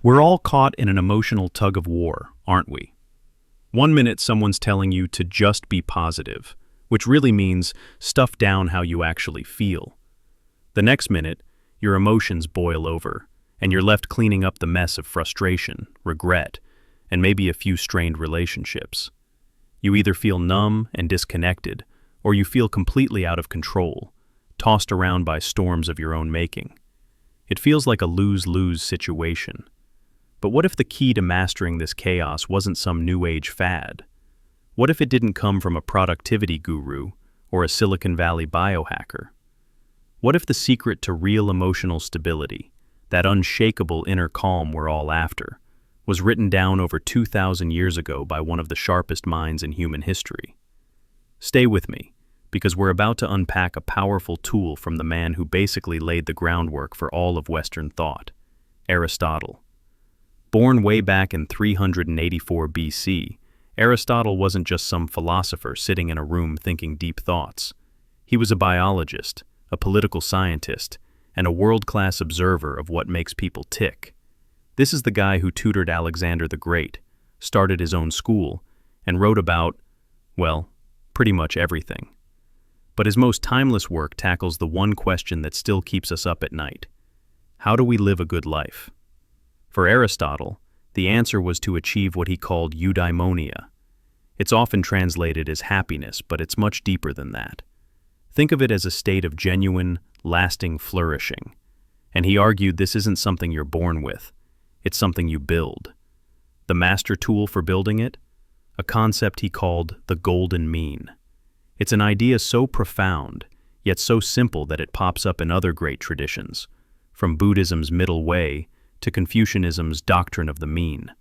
We're all caught in an emotional tug of war, aren't we? One minute someone's telling you to just be positive, which really means stuff down how you actually feel. The next minute, your emotions boil over, and you're left cleaning up the mess of frustration, regret, and maybe a few strained relationships. You either feel numb and disconnected, or you feel completely out of control, tossed around by storms of your own making. It feels like a lose-lose situation. But what if the key to mastering this chaos wasn't some new age fad? What if it didn't come from a productivity guru or a Silicon Valley biohacker? What if the secret to real emotional stability, that unshakable inner calm we're all after, was written down over 2,000 years ago by one of the sharpest minds in human history? Stay with me, because we're about to unpack a powerful tool from the man who basically laid the groundwork for all of Western thought, Aristotle. Born way back in 384 BC, Aristotle wasn't just some philosopher sitting in a room thinking deep thoughts. He was a biologist, a political scientist, and a world-class observer of what makes people tick. This is the guy who tutored Alexander the Great, started his own school, and wrote about, well, pretty much everything. But his most timeless work tackles the one question that still keeps us up at night. How do we live a good life? For Aristotle, the answer was to achieve what he called eudaimonia. It's often translated as happiness, but it's much deeper than that. Think of it as a state of genuine, lasting flourishing. And he argued this isn't something you're born with, it's something you build. The master tool for building it? A concept he called the golden mean. It's an idea so profound, yet so simple that it pops up in other great traditions, from Buddhism's middle way to Confucianism's doctrine of the mean.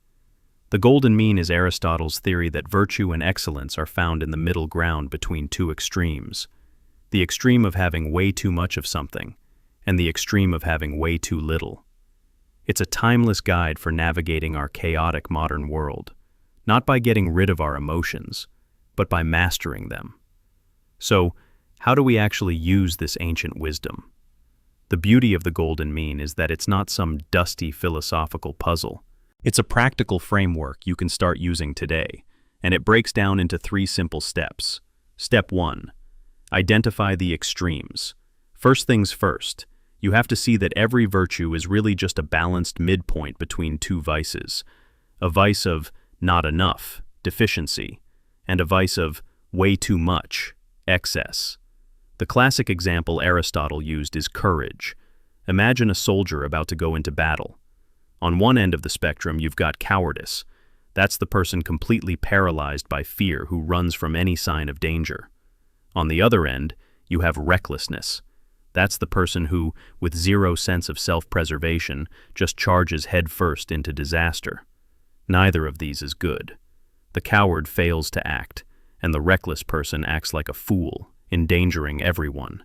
The golden mean is Aristotle's theory that virtue and excellence are found in the middle ground between two extremes, the extreme of having way too much of something, and the extreme of having way too little. It's a timeless guide for navigating our chaotic modern world, not by getting rid of our emotions, but by mastering them. So, how do we actually use this ancient wisdom? The beauty of the golden mean is that it's not some dusty philosophical puzzle. It's a practical framework you can start using today, and it breaks down into 3 simple steps. Step 1. Identify the extremes. First things first, you have to see that every virtue is really just a balanced midpoint between 2 vices. A vice of not enough, deficiency, and a vice of way too much, excess. The classic example Aristotle used is courage. Imagine a soldier about to go into battle. On one end of the spectrum, you've got cowardice. That's the person completely paralyzed by fear who runs from any sign of danger. On the other end, you have recklessness. That's the person who, with zero sense of self-preservation, just charges headfirst into disaster. Neither of these is good. The coward fails to act, and the reckless person acts like a fool, endangering everyone.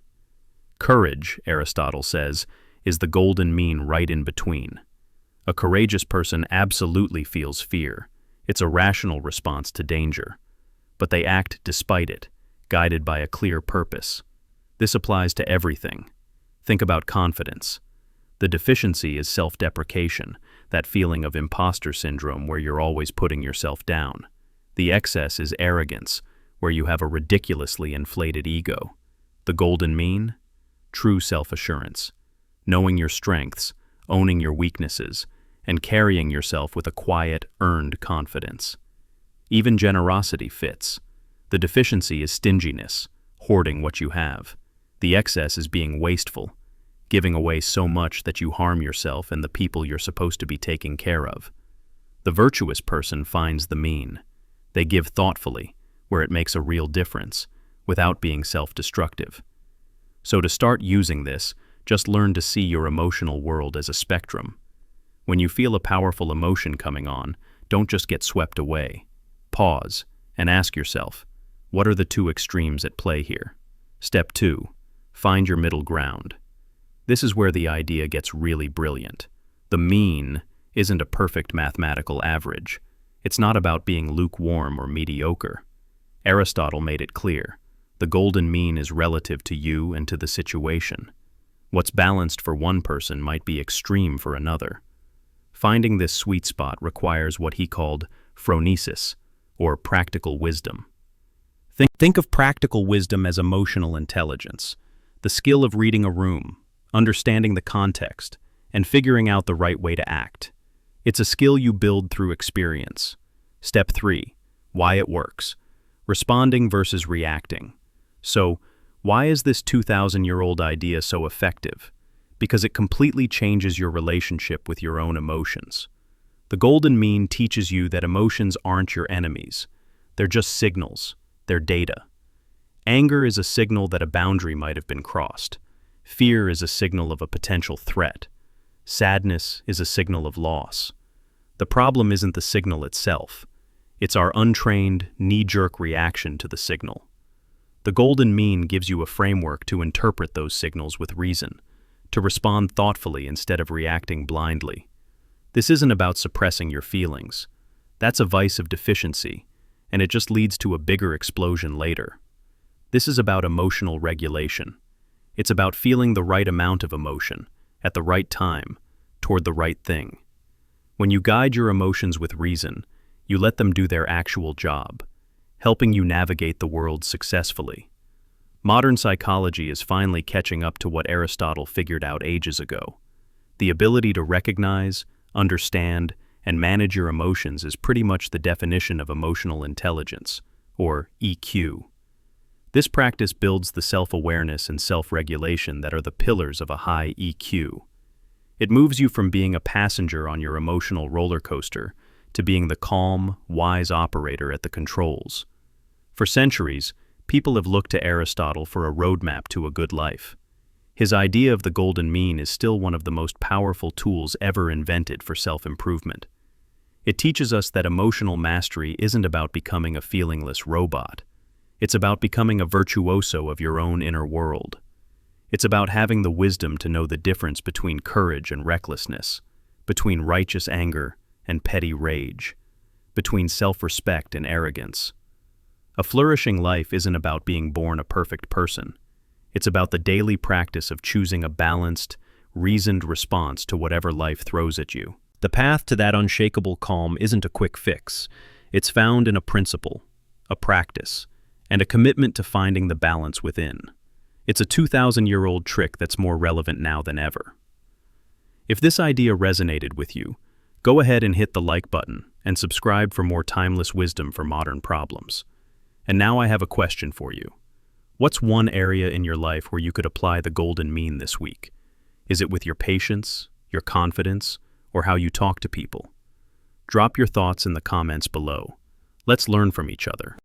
Courage, Aristotle says, is the golden mean right in between. A courageous person absolutely feels fear. It's a rational response to danger. But they act despite it, guided by a clear purpose. This applies to everything. Think about confidence. The deficiency is self-deprecation, that feeling of imposter syndrome where you're always putting yourself down. The excess is arrogance, where you have a ridiculously inflated ego. The golden mean? True self-assurance. Knowing your strengths, owning your weaknesses, and carrying yourself with a quiet, earned confidence. Even generosity fits. The deficiency is stinginess, hoarding what you have. The excess is being wasteful, giving away so much that you harm yourself and the people you're supposed to be taking care of. The virtuous person finds the mean. They give thoughtfully, where it makes a real difference, without being self-destructive. So to start using this, just learn to see your emotional world as a spectrum. When you feel a powerful emotion coming on, don't just get swept away. Pause and ask yourself, what are the 2 extremes at play here? Step 2. Find your middle ground. This is where the idea gets really brilliant. The mean isn't a perfect mathematical average. It's not about being lukewarm or mediocre. Aristotle made it clear. The golden mean is relative to you and to the situation. What's balanced for one person might be extreme for another. Finding this sweet spot requires what he called phronesis, or practical wisdom. Think of practical wisdom as emotional intelligence, the skill of reading a room, understanding the context, and figuring out the right way to act. It's a skill you build through experience. Step 3. Why it works. Responding versus reacting. So, why is this 2,000-year-old idea so effective? Because it completely changes your relationship with your own emotions. The golden mean teaches you that emotions aren't your enemies. They're just signals. They're data. Anger is a signal that a boundary might have been crossed. Fear is a signal of a potential threat. Sadness is a signal of loss. The problem isn't the signal itself. It's our untrained, knee-jerk reaction to the signal. The golden mean gives you a framework to interpret those signals with reason, to respond thoughtfully instead of reacting blindly. This isn't about suppressing your feelings. That's a vice of deficiency, and it just leads to a bigger explosion later. This is about emotional regulation. It's about feeling the right amount of emotion, at the right time, toward the right thing. When you guide your emotions with reason, you let them do their actual job, helping you navigate the world successfully. Modern psychology is finally catching up to what Aristotle figured out ages ago. The ability to recognize, understand, and manage your emotions is pretty much the definition of emotional intelligence, or EQ. This practice builds the self-awareness and self-regulation that are the pillars of a high EQ. It moves you from being a passenger on your emotional roller coaster to being the calm, wise operator at the controls. For centuries, people have looked to Aristotle for a roadmap to a good life. His idea of the golden mean is still one of the most powerful tools ever invented for self-improvement. It teaches us that emotional mastery isn't about becoming a feelingless robot. It's about becoming a virtuoso of your own inner world. It's about having the wisdom to know the difference between courage and recklessness, between righteous anger and petty rage, between self-respect and arrogance. A flourishing life isn't about being born a perfect person. It's about the daily practice of choosing a balanced, reasoned response to whatever life throws at you. The path to that unshakable calm isn't a quick fix. It's found in a principle, a practice, and a commitment to finding the balance within. It's a 2,000-year-old trick that's more relevant now than ever. If this idea resonated with you, go ahead and hit the like button and subscribe for more timeless wisdom for modern problems. And now I have a question for you. What's one area in your life where you could apply the golden mean this week? Is it with your patience, your confidence, or how you talk to people? Drop your thoughts in the comments below. Let's learn from each other.